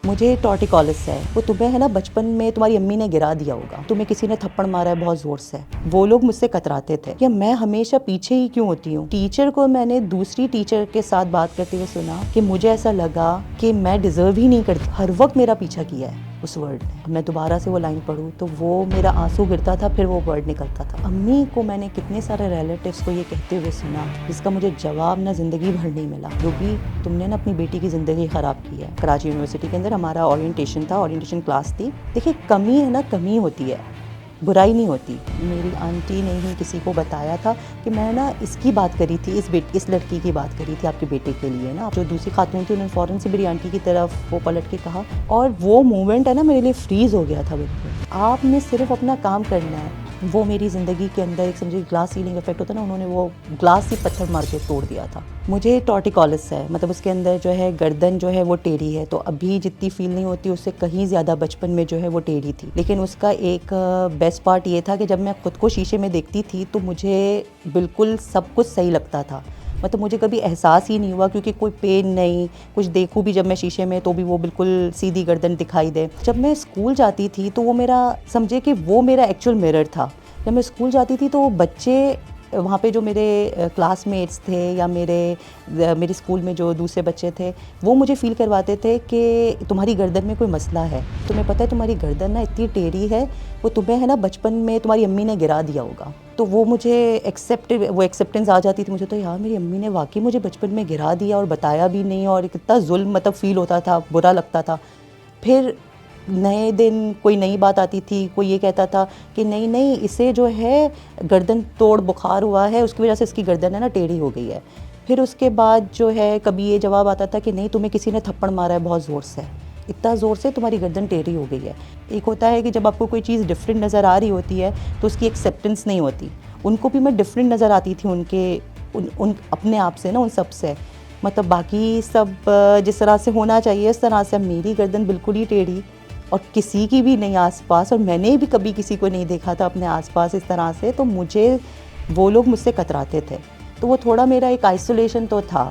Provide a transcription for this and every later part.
مجھے ٹارٹیکولس ہے، وہ تمہیں ہے نا بچپن میں تمہاری امی نے گرا دیا ہوگا، تمہیں کسی نے تھپڑ مارا ہے بہت زور سے، وہ لوگ مجھ سے کتراتے تھے کہ میں ہمیشہ پیچھے ہی کیوں ہوتی ہوں۔ ٹیچر کو میں نے دوسری ٹیچر کے ساتھ بات کرتے ہوئے سنا کہ مجھے ایسا لگا کہ میں ڈیزرو ہی نہیں کرتی، ہر وقت میرا پیچھا کیا ہے اس ورڈ نے۔ اب میں دوبارہ سے وہ لائن پڑھوں تو وہ میرا آنسو گرتا تھا، پھر وہ ورڈ نکلتا تھا۔ امی کو میں نے کتنے سارے ریلیٹیوز کو یہ کہتے ہوئے سنا جس کا مجھے جواب نہ زندگی بھر نہیں ملا، جو بھی تم نے نا اپنی بیٹی کی زندگی خراب کی ہے۔ کراچی یونیورسٹی کے اندر ہمارا اورینٹیشن تھا، اورینٹیشن کلاس تھی۔ دیکھیں کمی ہے نا، کمی ہوتی ہے، برائی نہیں ہوتی۔ میری آنٹی نے ہی کسی کو بتایا تھا کہ میں نا اس کی بات کری تھی، اس لڑکی کی بات کری تھی آپ کے بیٹے کے لیے نا۔ جو دوسری خاتون تھی انہوں نے فوراً سے میری آنٹی کی طرف وہ پلٹ کے کہا، اور وہ مومنٹ ہے نا میرے لیے فریز ہو گیا تھا بالکل۔ آپ نے صرف اپنا کام کرنا ہے۔ وہ میری زندگی کے اندر ایک سمجھے گلاس سیلنگ افیکٹ ہوتا ہے نا، انہوں نے وہ گلاس ہی پتھر مار کے توڑ دیا تھا۔ مجھے ٹارٹیکولس ہے، مطلب اس کے اندر جو ہے گردن جو ہے وہ ٹیڑھی ہے، تو ابھی جتنی فیل نہیں ہوتی اس سے کہیں زیادہ بچپن میں جو ہے وہ ٹیڑھی تھی۔ لیکن اس کا ایک بیسٹ پارٹ یہ تھا کہ جب میں خود کو شیشے میں دیکھتی تھی تو مجھے بالکل سب کچھ صحیح لگتا تھا، مطلب مجھے کبھی احساس ہی نہیں ہوا کیونکہ کوئی پین نہیں، کچھ دیکھوں بھی جب میں شیشے میں تو بھی وہ بالکل سیدھی گردن دکھائی دے۔ جب میں اسکول جاتی تھی تو وہ میرا سمجھے کہ وہ میرا ایکچوئل میرر تھا۔ جب میں اسکول جاتی تھی تو وہ بچے وہاں پہ جو میرے کلاس میٹس تھے یا میرے اسکول میں جو دوسرے بچے تھے وہ مجھے فیل کرواتے تھے کہ تمہاری گردن میں کوئی مسئلہ ہے، تمہیں پتہ ہے تمہاری گردن نا اتنی ٹیڑھی ہے، وہ تمہیں ہے نا بچپن میں تمہاری امی نے گرا دیا ہوگا۔ تو وہ مجھے ایکسیپٹنس آ جاتی تھی مجھے، تو یار میری امی نے واقعی مجھے بچپن میں گرا دیا اور بتایا بھی نہیں، اور کتنا ظلم مطلب فیل ہوتا تھا، برا لگتا تھا۔ پھر نئے دن کوئی نئی بات آتی تھی، کوئی یہ کہتا تھا کہ نہیں اسے جو ہے گردن توڑ بخار ہوا ہے، اس کی وجہ سے اس کی گردن ہے نا ٹیڑھی ہو گئی ہے۔ پھر اس کے بعد جو ہے کبھی یہ جواب آتا تھا کہ نہیں تمہیں کسی نے تھپڑ مارا ہے بہت زور سے، اتنا زور سے تمہاری گردن ٹیڑھی ہو گئی ہے۔ ایک ہوتا ہے کہ جب آپ کو کوئی چیز ڈفرینٹ نظر آ رہی ہوتی ہے تو اس کی ایکسیپٹنس نہیں ہوتی۔ ان کو بھی میں ڈفرینٹ نظر آتی تھی ان اپنے آپ سے نا، ان سب سے، مطلب باقی سب جس طرح سے ہونا چاہیے اس طرح سے، میری گردن بالکل ہی ٹیڑھی اور کسی کی بھی نہیں آس پاس، اور میں نے بھی کبھی کسی کو نہیں دیکھا تھا اپنے آس پاس اس طرح سے، تو مجھے وہ لوگ مجھ سے کتراتے تھے، تو وہ تھوڑا میرا ایک آئسولیشن تو تھا۔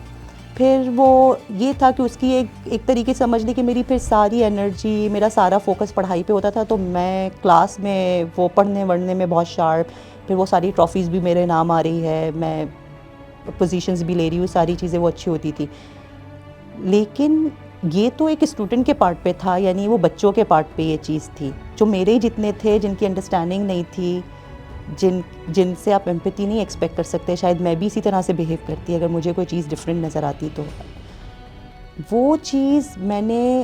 پھر وہ یہ تھا کہ اس کی ایک طریقے سے سمجھ لی کہ میری پھر ساری انرجی، میرا سارا فوکس پڑھائی پہ ہوتا تھا، تو میں کلاس میں وہ پڑھنے وڑھنے میں بہت شارپ، پھر وہ ساری ٹرافیز بھی میرے نام آ رہی ہے، میں پوزیشنز بھی لے رہی ہوں، ساری چیزیں وہ اچھی ہوتی تھی۔ لیکن یہ تو ایک اسٹوڈنٹ کے پارٹ پہ تھا، یعنی وہ بچوں کے پارٹ پہ یہ چیز تھی، جو میرے ہی جتنے تھے جن کی انڈرسٹینڈنگ نہیں تھی، جن سے آپ ایمپیتھی نہیں ایکسپیکٹ کر سکتے، شاید میں بھی اسی طرح سے بیہیو کرتی اگر مجھے کوئی چیز ڈفرینٹ نظر آتی تو۔ وہ چیز میں نے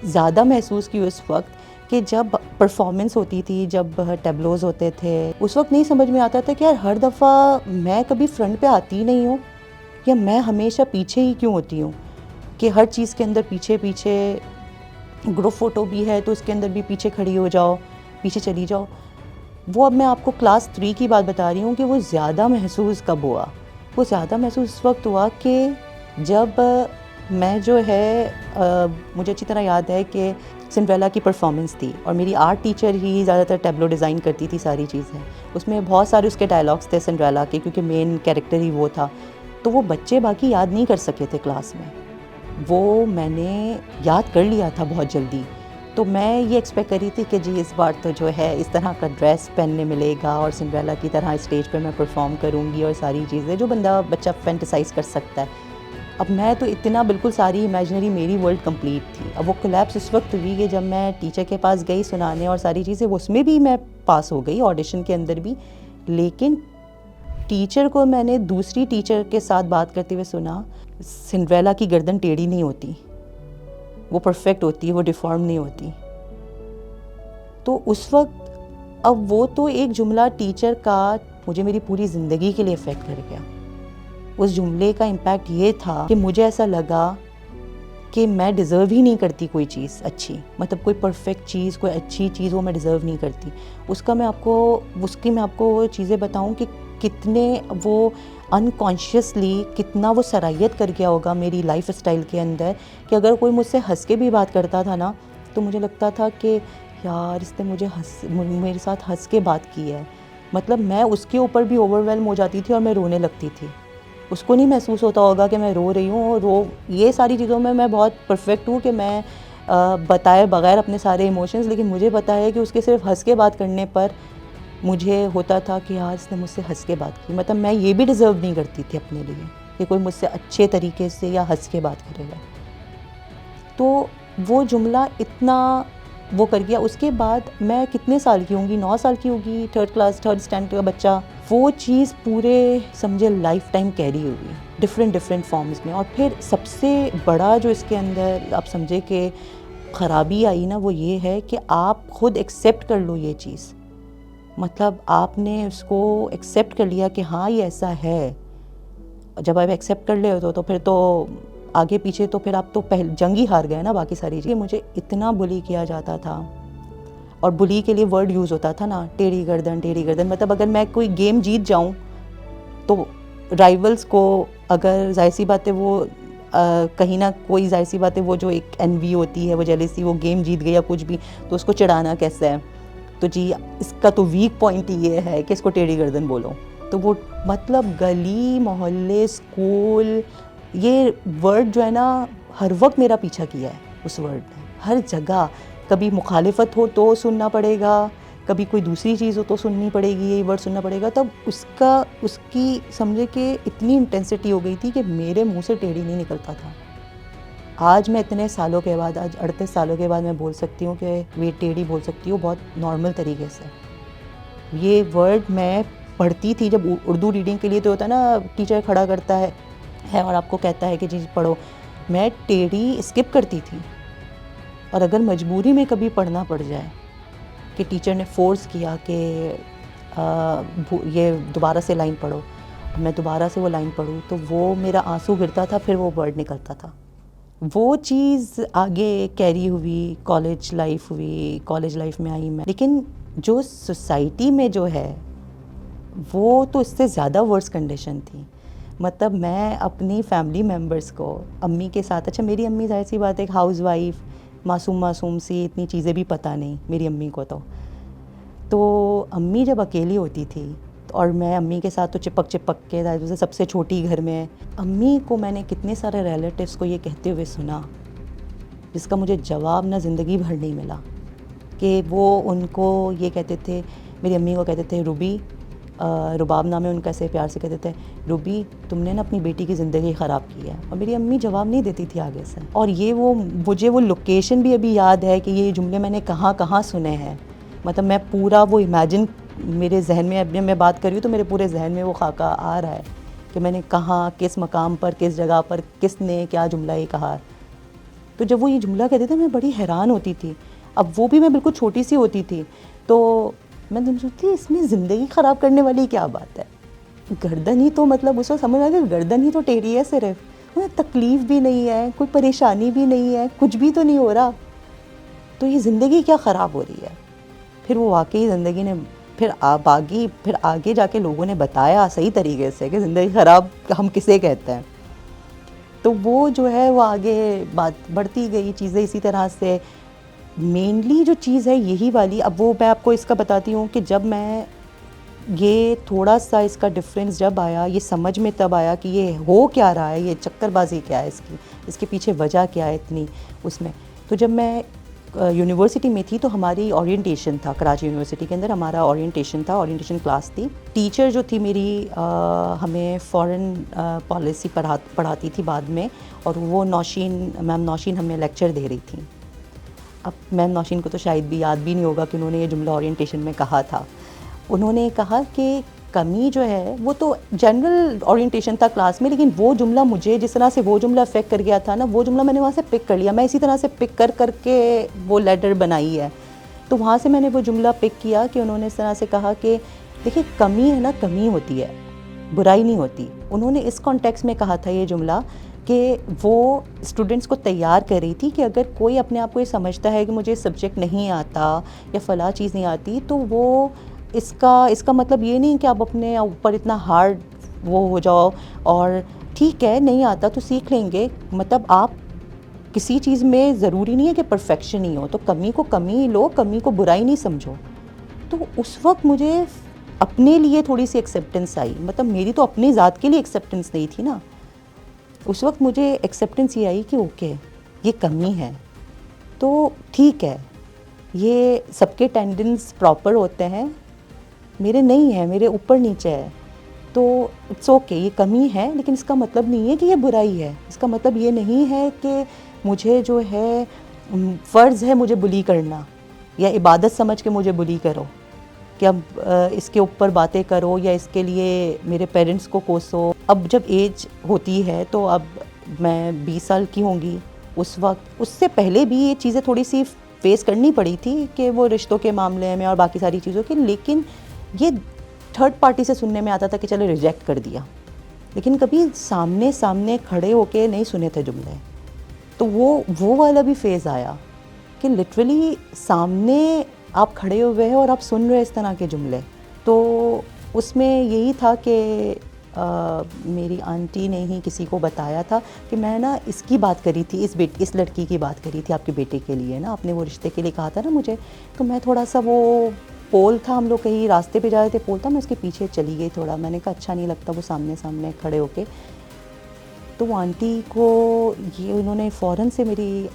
زیادہ محسوس کی اس وقت کہ جب پرفارمنس ہوتی تھی، جب ٹیبلوز ہوتے تھے، اس وقت نہیں سمجھ میں آتا تھا کہ یار ہر دفعہ میں کبھی فرنٹ پہ آتی نہیں ہوں، یا میں ہمیشہ پیچھے ہی کیوں ہوتی ہوں، کہ ہر چیز کے اندر پیچھے گروپ فوٹو بھی ہے تو اس کے اندر بھی پیچھے کھڑی ہو جاؤ، پیچھے چلی جاؤ۔ وہ اب میں آپ کو کلاس 3 کی بات بتا رہی ہوں کہ وہ زیادہ محسوس کب ہوا۔ وہ زیادہ محسوس اس وقت ہوا کہ جب میں جو ہے مجھے اچھی طرح یاد ہے کہ سنڈریلا کی پرفارمنس تھی، اور میری آرٹ ٹیچر ہی زیادہ تر ٹیبلو ڈیزائن کرتی تھی ساری چیزیں، اس میں بہت سارے اس کے ڈائلاگس تھے سنڈریلا کے، کیونکہ مین کیریکٹر ہی وہ تھا، تو وہ بچے باقی یاد نہیں کر سکے تھے کلاس میں، وہ میں نے یاد کر لیا تھا بہت جلدی۔ تو میں یہ ایکسپیکٹ کری تھی کہ جی اس بار تو جو ہے اس طرح کا ڈریس پہننے ملے گا اور سنڈریلا کی طرح اسٹیج پہ میں پرفارم کروں گی، اور ساری چیزیں جو بچہ فینٹیسائز کر سکتا ہے۔ اب میں تو اتنا بالکل ساری امیجنری میری ورلڈ کمپلیٹ تھی۔ اب وہ کولیپس اس وقت ہوئی کہ جب میں ٹیچر کے پاس گئی سنانے اور ساری چیزیں، اس میں بھی میں پاس ہو گئی، آڈیشن کے اندر بھی، لیکن ٹیچر کو میں نے دوسری ٹیچر کے ساتھ بات کرتے ہوئے سنا، سنڈریلا کی گردن ٹیڑھی نہیں ہوتی، وہ پرفیکٹ ہوتی ہے، وہ ڈیفارم نہیں ہوتی۔ تو اس وقت اب وہ تو ایک جملہ ٹیچر کا مجھے میری پوری زندگی کے لیے افیکٹ کر گیا۔ اس جملے کا امپیکٹ یہ تھا کہ مجھے ایسا لگا کہ میں ڈیزرو ہی نہیں کرتی کوئی چیز اچھی، مطلب کوئی پرفیکٹ چیز، کوئی اچھی چیز وہ میں ڈیزرو نہیں کرتی۔ اس کی میں آپ کو وہ چیزیں بتاؤں کہ کتنے وہ انکانشیسلی کتنا وہ سرایت کر گیا ہوگا میری لائف اسٹائل کے اندر، کہ اگر کوئی مجھ سے ہنس کے بھی بات کرتا تھا نا تو مجھے لگتا تھا کہ یار اس نے میرے ساتھ ہنس کے بات کی ہے، مطلب میں اس کے اوپر بھی اوور ویلم ہو جاتی تھی اور میں رونے لگتی تھی۔ اس کو نہیں محسوس ہوتا ہوگا کہ میں رو رہی ہوں، اور یہ ساری چیزوں میں بہت پرفیکٹ ہوں کہ میں بتائے بغیر اپنے سارے ایموشنز، لیکن مجھے پتا ہے کہ اس کے صرف ہنس کے بات کرنے پر مجھے ہوتا تھا کہ یار اس نے مجھ سے ہنس کے بات کی، مطلب میں یہ بھی ڈیزرو نہیں کرتی تھی اپنے لیے کہ کوئی مجھ سے اچھے طریقے سے یا ہنس کے بات کرے گا. تو وہ جملہ اتنا وہ کر گیا. اس کے بعد میں کتنے سال کی ہوں گی، 9 سال کی ہوگی، 3rd اسٹینڈرڈ کا بچہ، وہ چیز پورے سمجھے لائف ٹائم کیری ہوئی ڈفرینٹ فارمز میں. اور پھر سب سے بڑا جو اس کے اندر آپ سمجھے کہ خرابی آئی نا، وہ یہ ہے کہ آپ خود ایکسیپٹ کر لو یہ چیز. مطلب آپ نے اس کو ایکسیپٹ کر لیا کہ ہاں یہ ایسا ہے. جب آپ ایکسیپٹ کر لے تو پھر تو آگے پیچھے تو پھر آپ تو جنگ ہی ہار گئے نا باقی ساری چیزیں. مجھے اتنا بلی کیا جاتا تھا، اور بلی کے لیے ورڈ یوز ہوتا تھا نا، ٹیڑھی گردن. مطلب اگر میں کوئی گیم جیت جاؤں تو رائیولز کو، اگر ظاہر سی بات ہے وہ کہیں نہ کوئی ظاہر سی بات ہے وہ جو ایک انوی ہوتی ہے، وہ جیلیسی، وہ گیم جیت گئی یا کچھ بھی، تو اس کو چڑھانا کیسا ہے، تو جی اس کا تو ویک پوائنٹ یہ ہے کہ اس کو ٹیڑھی گردن بولو. تو وہ مطلب گلی محلے اسکول، یہ ورڈ جو ہے نا ہر وقت میرا پیچھا کیا ہے. اس ورڈ نے ہر جگہ، کبھی مخالفت ہو تو سننا پڑے گا، کبھی کوئی دوسری چیز ہو تو سننی پڑے گی، یہ ورڈ سننا پڑے گا. تب اس کی سمجھے کہ اتنی انٹینسٹی ہو گئی تھی کہ میرے منہ سے ٹیڑھی نہیں نکلتا تھا. آج میں اتنے سالوں کے بعد، آج 38 سالوں کے بعد میں بول سکتی ہوں کہ وہ ٹیڑھی بول سکتی ہوں بہت نارمل طریقے سے. یہ ورڈ میں پڑھتی تھی جب اردو ریڈنگ کے لیے، تو ہوتا ہے نا ٹیچر کھڑا کرتا ہے اور آپ کو کہتا ہے کہ جی پڑھو، میں ٹیڑھی اسکپ کرتی تھی. اور اگر مجبوری میں کبھی پڑھنا پڑ جائے کہ ٹیچر نے فورس کیا کہ یہ دوبارہ سے لائن پڑھو، میں دوبارہ سے وہ لائن پڑھوں، تو وہ میرا آنسو گرتا تھا، پھر وہ ورڈ نکلتا تھا. وہ چیز آگے کیری ہوئی، کالج لائف میں آئی میں. لیکن جو سوسائٹی میں جو ہے وہ تو اس سے زیادہ ورس کنڈیشن تھی. مطلب میں اپنی فیملی ممبرس کو، امی کے ساتھ، اچھا میری امی ظاہر سی بات ہے ایک ہاؤس وائف، معصوم سی، اتنی چیزیں بھی پتہ نہیں میری امی کو. تو امی جب اکیلی ہوتی تھی، اور میں امی کے ساتھ تو چپک کے، سب سے چھوٹی گھر میں، امی کو میں نے کتنے سارے ریلیٹیوس کو یہ کہتے ہوئے سنا جس کا مجھے جواب نہ زندگی بھر نہیں ملا. کہ وہ ان کو یہ کہتے تھے، میری امی کو کہتے تھے روبی، رباب نام ہے ان کا، ایسے پیار سے کہتے تھے روبی تم نے نا اپنی بیٹی کی زندگی خراب کی ہے. اور میری امی جواب نہیں دیتی تھی آگے سے. اور یہ مجھے وہ لوکیشن بھی ابھی یاد ہے کہ یہ جملے میں نے کہاں سنے ہیں. مطلب میں پورا وہ امیجن میرے ذہن میں، اب میں بات کر رہی ہوں تو میرے پورے ذہن میں وہ خاکہ آ رہا ہے کہ میں نے کہاں، کس مقام پر، کس جگہ پر، کس نے کیا جملہ یہ کہا. تو جب وہ یہ جملہ کہتے تھے میں بڑی حیران ہوتی تھی. اب وہ بھی میں بالکل چھوٹی سی ہوتی تھی، تو میں سوچتی اس میں زندگی خراب کرنے والی کیا بات ہے. گردن ہی تو، مطلب اس کو سمجھ آیا کہ گردن ہی تو ٹیڑھی ہے، صرف تکلیف بھی نہیں ہے، کوئی پریشانی بھی نہیں ہے، کچھ بھی تو نہیں ہو رہا، تو یہ زندگی کیا خراب ہو رہی ہے. پھر وہ واقعی زندگی نے پھر آگے جا کے لوگوں نے بتایا صحیح طریقے سے کہ زندگی خراب ہم کسے کہتے ہیں. تو وہ جو ہے وہ آگے بات بڑھتی گئی، چیزیں اسی طرح سے. مینلی جو چیز ہے یہی والی، اب وہ میں آپ کو اس کا بتاتی ہوں کہ جب میں یہ تھوڑا سا اس کا ڈفرینس جب آیا، یہ سمجھ میں تب آیا کہ یہ ہو کیا رہا ہے، یہ چکر بازی کیا ہے، اس کے پیچھے وجہ کیا ہے اتنی اس میں. تو جب میں یونیورسٹی میں تھی تو ہماری اورینٹیشن تھا، کراچی یونیورسٹی کے اندر ہمارا اورینٹیشن تھا، اورینٹیشن کلاس تھی. ٹیچر جو تھی میری ہمیں فارن پالیسی پڑھاتی تھی بعد میں، اور وہ میم نوشین ہمیں لیکچر دے رہی تھیں. اب میم نوشین کو تو شاید بھی یاد بھی نہیں ہوگا کہ انہوں نے یہ جملہ اورینٹیشن میں کہا تھا. انہوں نے کہا کہ کمی جو ہے، وہ تو جنرل اورینٹیشن تھا کلاس میں، لیکن وہ جملہ مجھے جس طرح سے وہ جملہ افیکٹ کر گیا تھا نا، وہ جملہ میں نے وہاں سے پک کر لیا. میں اسی طرح سے پک کر کے وہ لیٹر بنائی ہے. تو وہاں سے میں نے وہ جملہ پک کیا کہ انہوں نے اس طرح سے کہا کہ دیکھیں کمی ہے نا، کمی ہوتی ہے، برائی نہیں ہوتی. انہوں نے اس کانٹیکس میں کہا تھا یہ جملہ کہ وہ اسٹوڈنٹس کو تیار کر رہی تھی کہ اگر کوئی اپنے آپ کو یہ سمجھتا ہے کہ مجھے سبجیکٹ نہیں آتا یا فلاں چیز نہیں آتی، تو وہ اس کا مطلب یہ نہیں کہ آپ اپنے اوپر اتنا ہارڈ وہ ہو جاؤ، اور ٹھیک ہے نہیں آتا تو سیکھ لیں گے. مطلب آپ کسی چیز میں ضروری نہیں ہے کہ پرفیکشن ہی ہو، تو کمی کو کمی لو، کمی کو برائی نہیں سمجھو. تو اس وقت مجھے اپنے لیے تھوڑی سی ایکسیپٹنس آئی. مطلب میری تو اپنی ذات کے لیے ایکسیپٹنس نہیں تھی نا، اس وقت مجھے ایکسیپٹنس یہ آئی کہ اوکے یہ کمی ہے، تو ٹھیک ہے، یہ سب کے ٹینڈنس پراپر ہوتے ہیں، میرے نہیں ہیں، میرے اوپر نیچے ہے، تو اٹس اوکے، یہ کمی ہے، لیکن اس کا مطلب نہیں ہے کہ یہ برائی ہے. اس کا مطلب یہ نہیں ہے کہ مجھے جو ہے فرض ہے مجھے بلی کرنا، یا عبادت سمجھ کے مجھے بلی کرو کہ اب اس کے اوپر باتیں کرو یا اس کے لیے میرے پیرنٹس کو کوسو. اب جب ایج ہوتی ہے تو اب میں 20 سال کی ہوں گی، اس وقت اس سے پہلے بھی یہ چیزیں تھوڑی سی فیس کرنی پڑی تھی کہ وہ رشتوں کے معاملے میں اور باقی ساری چیزوں کے، لیکن یہ تھرڈ پارٹی سے سننے میں آتا تھا کہ چلو ریجیکٹ کر دیا، لیکن کبھی سامنے کھڑے ہو کے نہیں سنے تھے جملے. تو وہ والا بھی فیز آیا کہ لٹرلی سامنے آپ کھڑے ہوئے ہیں اور آپ سن رہے اس طرح کے جملے. تو اس میں یہی تھا کہ میری آنٹی نے ہی کسی کو بتایا تھا کہ میں نا اس کی بات کری تھی، اس لڑکی کی بات کری تھی آپ کے بیٹے کے لیے نا، آپ نے وہ رشتے کے لیے کہا تھا نا مجھے. تو میں تھوڑا سا وہ پول تھا، ہم لوگ کہیں راستے پہ جا رہے تھے، پول تھا، میں اس کے پیچھے چلی گئی تھوڑا. میں نے کہا اچھا نہیں لگتا وہ سامنے کھڑے ہو کے. تو وہ آنٹی کو یہ انہوں نے فوراً سے میری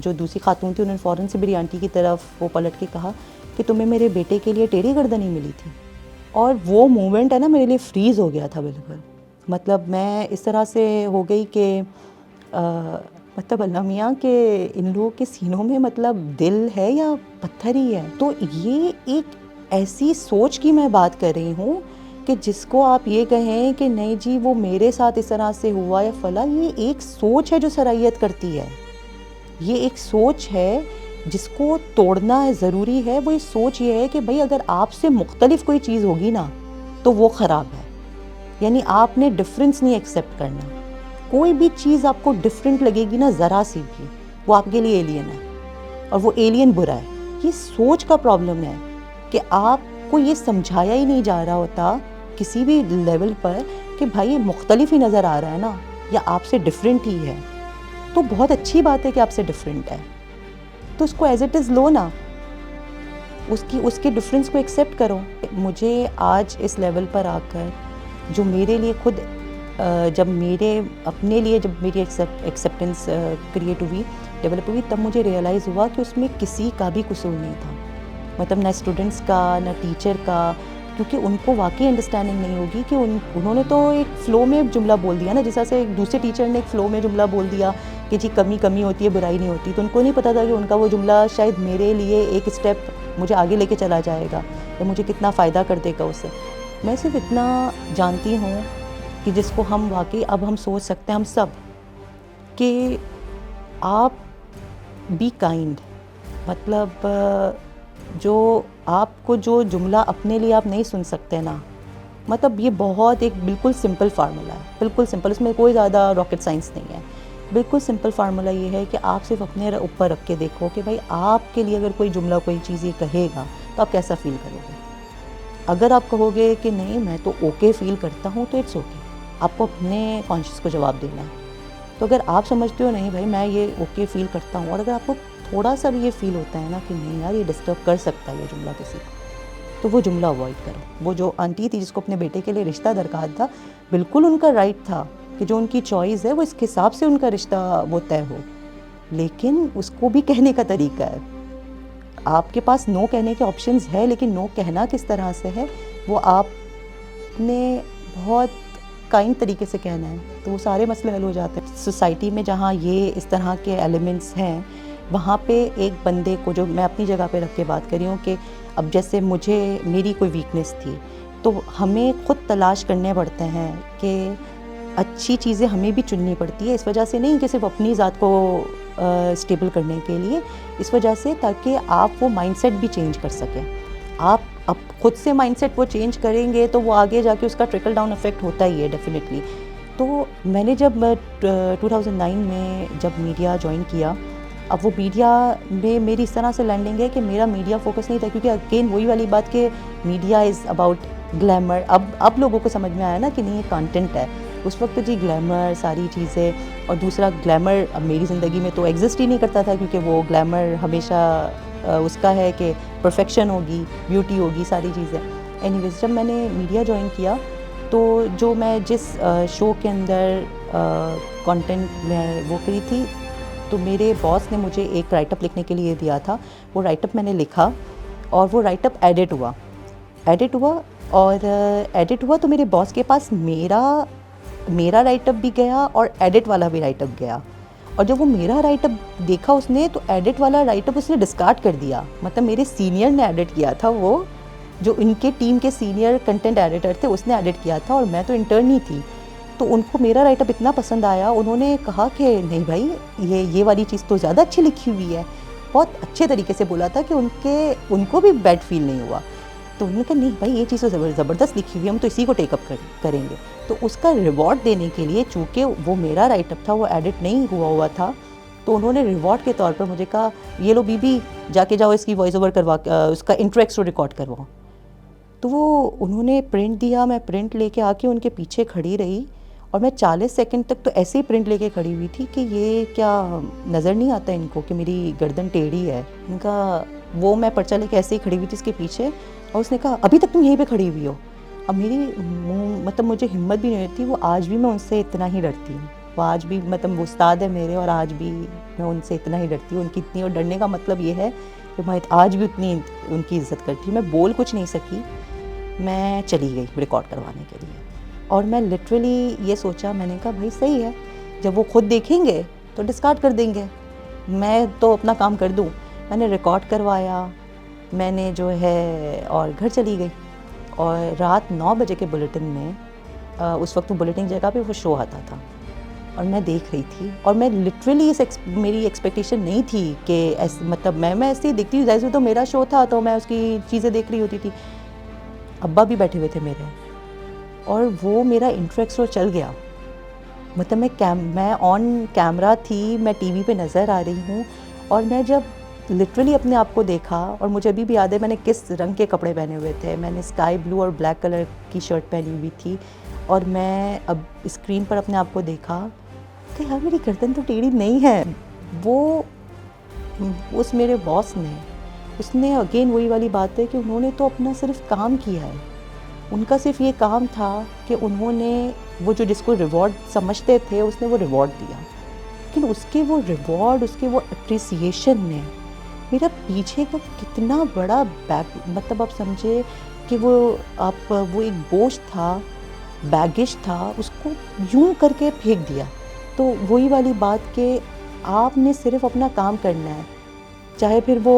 جو دوسری خاتون تھی انہوں نے فوراً سے میری آنٹی کی طرف وہ پلٹ کے کہا کہ تمہیں میرے بیٹے کے لیے ٹیڑھی گردنی ملی تھی. اور وہ مومنٹ ہے نا میرے لیے فریز ہو گیا تھا بالکل. مطلب میں اس طرح سے ہو گئی کہ مطلب اللہ میاں کہ ان لوگوں کے سینوں میں مطلب دل ہے یا پتھر ہی ہے. تو یہ ایک ایسی سوچ کی میں بات کر رہی ہوں کہ جس کو آپ یہ کہیں کہ نہیں جی وہ میرے ساتھ اس طرح سے ہوا یا فلاں، یہ ایک سوچ ہے جو سرائیت کرتی ہے. یہ ایک سوچ ہے جس کو توڑنا ہے، ضروری ہے. وہ یہ سوچ یہ ہے کہ بھئی اگر آپ سے مختلف کوئی چیز ہوگی نا تو وہ خراب ہے. یعنی آپ نے ڈفرینس نہیں ایکسیپٹ کرنا. کوئی بھی چیز آپ کو ڈفرینٹ لگے گی نا ذرا سی بھی، وہ آپ کے لیے ایلین ہے اور وہ ایلین برا ہے. یہ سوچ کا پرابلم ہے کہ آپ کو یہ سمجھایا ہی نہیں جا رہا ہوتا کسی بھی لیول پر کہ بھائی مختلف ہی نظر آ رہا ہے نا یا آپ سے ڈفرینٹ ہی ہے. تو بہت اچھی بات ہے کہ آپ سے ڈفرینٹ ہے، تو اس کو ایز اٹ از لو نا، اس کے ڈفرینس کو ایکسیپٹ کرو. مجھے آج اس لیول پر آ کر جو میرے لیے خود جب میرے اپنے لیے جب میری ایکسیپٹنس کریٹ ہوئی، ڈیولپ ہوئی، تب مجھے ریئلائز ہوا کہ اس میں کسی کا بھی قصور نہیں تھا. مطلب نہ اسٹوڈنٹس کا نہ ٹیچر کا، کیونکہ ان کو واقعی انڈرسٹینڈنگ نہیں ہوگی کہ انہوں نے تو ایک فلو میں جملہ بول دیا نا، جیسا سے ایک دوسرے ٹیچر نے ایک فلو میں جملہ بول دیا کہ جی کمی ہوتی ہے، برائی نہیں ہوتی. تو ان کو نہیں پتا تھا کہ ان کا وہ جملہ شاید میرے لیے ایک اسٹیپ مجھے آگے لے کے چلا جائے گا یا مجھے کتنا فائدہ کر دے گا اس سے. میں صرف اتنا جانتی ہوں کہ جس کو ہم واقعی اب ہم سوچ سکتے ہیں ہم سب کہ آپ بی کائنڈ. مطلب جو آپ کو جو جملہ اپنے لیے آپ نہیں سن سکتے نا، مطلب یہ بہت ایک بالکل سمپل فارمولا ہے، بالکل سمپل، اس میں کوئی زیادہ راکٹ سائنس نہیں ہے. بالکل سمپل فارمولا یہ ہے کہ آپ صرف اپنے اوپر رکھ کے دیکھو کہ بھائی آپ کے لیے اگر کوئی جملہ کوئی چیز یہ کہے گا تو آپ کیسا فیل کرو گے. اگر آپ کہو گے کہ نہیں میں تو اوکے فیل کرتا ہوں تو اٹس اوکے، آپ کو اپنے کانشیس کو جواب دینا ہے. تو اگر آپ سمجھتے ہو نہیں بھائی میں یہ اوکے فیل کرتا ہوں، اور اگر آپ کو تھوڑا سا بھی یہ فیل ہوتا ہے نا کہ نہیں یار یہ ڈسٹرب کر سکتا ہے یہ جملہ کسی کو، تو وہ جملہ اوائڈ کرو. وہ جو آنٹی تھی جس کو اپنے بیٹے کے لیے رشتہ درکار تھا، بالکل ان کا رائٹ تھا کہ جو ان کی چوائس ہے وہ اس کے حساب سے ان کا رشتہ وہ طے ہو، لیکن اس کو بھی کہنے کا طریقہ ہے. آپ کے پاس نو کہنے کے آپشنز ہے، لیکن نو کہنا کس طرح سے ہے وہ آپ نے بہت کائنڈ طریقے سے کہنا ہے، تو وہ سارے مسئلے حل ہو جاتے ہیں. سوسائٹی میں جہاں یہ اس طرح کے ایلیمنٹس ہیں، وہاں پہ ایک بندے کو، جو میں اپنی جگہ پہ رکھ کے بات کر رہی ہوں کہ اب جیسے میری کوئی ویکنیس تھی تو ہمیں خود تلاش کرنے پڑتے ہیں کہ اچھی چیزیں ہمیں بھی چننی پڑتی ہے. اس وجہ سے نہیں کہ صرف اپنی ذات کو اسٹیبل کرنے کے لیے، اس وجہ سے تاکہ آپ وہ مائنڈ سیٹ بھی چینج کر سکیں. آپ اب خود سے مائنڈ سیٹ وہ چینج کریں گے تو وہ آگے جا کے اس کا ٹرکل ڈاؤن افیکٹ ہوتا ہی ہے ڈیفینیٹلی. تو میں نے جب 2009 میں جب میڈیا جوائن کیا، اب وہ میڈیا میں میری اس طرح سے لینڈنگ ہے کہ میرا میڈیا فوکس نہیں تھا، کیونکہ اگین وہی والی بات کہ میڈیا از اباؤٹ گلیمر. اب لوگوں کو سمجھ میں آیا نا کہ نہیں یہ کانٹینٹ ہے. اس وقت تو جی گلیمر ساری چیزیں، اور دوسرا گلیمر اب میری زندگی میں تو ایگزسٹ ہی نہیں کرتا تھا، کیونکہ وہ گلیمر ہمیشہ اس کا ہے کہ پرفیکشن ہوگی، بیوٹی ہوگی، ساری چیزیں. اینی ویز جب میں نے میڈیا جوائن کیا تو جس شو کے اندر کانٹینٹ میں وہ کری تھی، تو میرے باس نے مجھے ایک رائٹ اپ لکھنے کے لیے دیا تھا. وہ رائٹ اپ میں نے لکھا اور وہ رائٹ اپ ایڈٹ ہوا تو میرے باس کے پاس میرا رائٹ اپ بھی گیا اور ایڈٹ والا بھی رائٹ اپ گیا. اور جب وہ میرا رائٹ اپ دیکھا اس نے تو ایڈٹ والا رائٹ اپ اس نے ڈسکارڈ کر دیا. مطلب میرے سینئر نے ایڈٹ کیا تھا, وہ جو ان کے ٹیم کے سینئر کنٹینٹ ایڈیٹر تھے اس نے ایڈٹ کیا تھا, اور میں تو انٹرن ہی تھی. تو ان کو میرا رائٹ اپ اتنا پسند آیا, انہوں نے کہا کہ نہیں بھائی یہ والی چیز تو زیادہ اچھی لکھی ہوئی ہے. بہت اچھے طریقے سے بولا تھا کہ ان کو بھی بیڈ فیل نہیں ہوا. تو انہوں نے کہا نہیں بھائی یہ چیز تو زبردست لکھی ہوئی ہے, ہم تو اسی کو ٹیک اپ کریں گے. تو اس کا ریوارڈ دینے کے لیے, چونکہ وہ میرا رائٹ اپ تھا, وہ ایڈٹ نہیں ہوا تھا, تو انہوں نے ریوارڈ کے طور پر مجھے کہا یہ لو بی جا کے جاؤ اس کی وائس اوور کروا, اس کا انٹریکس ریکارڈ کرواؤ. تو وہ انہوں نے پرنٹ دیا, میں پرنٹ لے کے آ کے ان کے پیچھے کھڑی رہی, اور میں 40 سیکنڈ تک تو ایسے ہی پرنٹ لے کے کھڑی ہوئی تھی کہ یہ کیا نظر نہیں آتا ان کو کہ میری گردن ٹیڑھی ہے. ان کا وہ میں پرچہ لے کے ایسے ہی کھڑی ہوئی تھی اس کے پیچھے, اور اس نے کہا ابھی تک تم یہیں پہ کھڑی ہوئی ہو. اب میری مطلب مجھے ہمت بھی نہیں ہوتی, وہ آج بھی میں ان سے اتنا ہی ڈرتی ہوں. وہ آج بھی مطلب وہ استاد ہے میرے, اور آج بھی میں ان سے اتنا ہی ڈرتی ہوں. ان کی اتنی, اور ڈرنے کا مطلب یہ ہے کہ میں آج بھی اتنی ان کی عزت کرتی ہوں. میں بول کچھ نہیں سکی, میں چلی گئی ریکارڈ کروانے کے لیے. اور میں لٹرلی یہ سوچا, میں نے کہا بھائی صحیح ہے, جب وہ خود دیکھیں گے تو ڈسکارڈ کر دیں گے, میں تو اپنا کام کر دوں. میں نے ریکارڈ کروایا, میں نے جو ہے اور گھر چلی گئی. اور رات 9 بجے کے بلیٹن میں, اس وقت وہ بلیٹن جگہ پہ وہ شو آتا تھا, اور میں دیکھ رہی تھی. اور میں لٹرلی میری ایکسپیکٹیشن نہیں تھی کہ مطلب میں ایسے ہی دیکھتی ہوں, جیسے تو میرا شو تھا تو میں اس کی چیزیں دیکھ رہی ہوتی تھی. ابا بھی بیٹھے ہوئے تھے میرے, اور وہ میرا انٹریکسو چل گیا. مطلب میں آن کیمرہ تھی, میں ٹی وی پہ نظر آ رہی ہوں, اور میں جب لٹرلی اپنے آپ کو دیکھا, اور مجھے ابھی بھی یاد ہے میں نے کس رنگ کے کپڑے پہنے ہوئے تھے. میں نے اسکائی بلو اور بلیک کلر کی شرٹ پہنی ہوئی تھی, اور میں اب اسکرین پر اپنے آپ کو دیکھا کہ ہاں میری گردن تو ٹیڑھی نہیں ہے. وہ اس میرے باس نے, اس نے اگین وہی والی بات ہے کہ انہوں نے تو اپنا صرف کام کیا ہے. ان کا صرف یہ کام تھا کہ انہوں نے وہ جو جس کو ریوارڈ سمجھتے تھے اس نے وہ ریوارڈ دیا, لیکن اس کے وہ ریوارڈ, اس کے وہ اپریسیشن نے میرا پیچھے کا کتنا بڑا مطلب آپ سمجھے کہ وہ ایک بوجھ تھا, بیگش تھا, اس کو یوں کر کے پھینک دیا. تو وہی والی بات کہ آپ نے صرف اپنا کام کرنا ہے, چاہے پھر وہ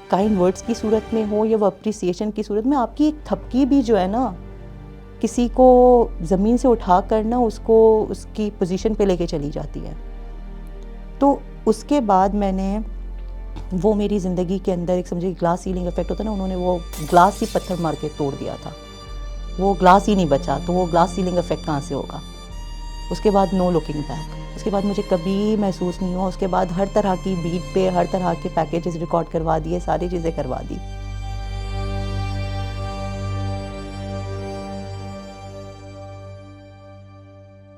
کائنڈ ورڈز کی صورت میں ہو یا وہ اپریسیشن کی صورت میں. آپ کی ایک تھپکی بھی جو ہے نا, کسی کو زمین سے اٹھا کرنا اس کو اس کی پوزیشن پہ لے کے چلی جاتی ہے. تو اس کے بعد میں نے وہ میری زندگی کے اندر ایک سمجھے گلاس سیلنگ افیکٹ ہوتا ہے نا, انہوں نے وہ گلاس ہی پتھر مار کے توڑ دیا تھا, وہ گلاس ہی نہیں بچا. تو وہ گلاس سیلنگ افیکٹ کہاں سے ہوگا؟ اس کے بعد نو لوکنگ بیک. اس کے بعد مجھے کبھی محسوس نہیں ہوا. اس کے بعد ہر طرح کی بیٹ پہ ہر طرح کے پیکیجز ریکارڈ کروا دیے, ساری چیزیں کروا دی.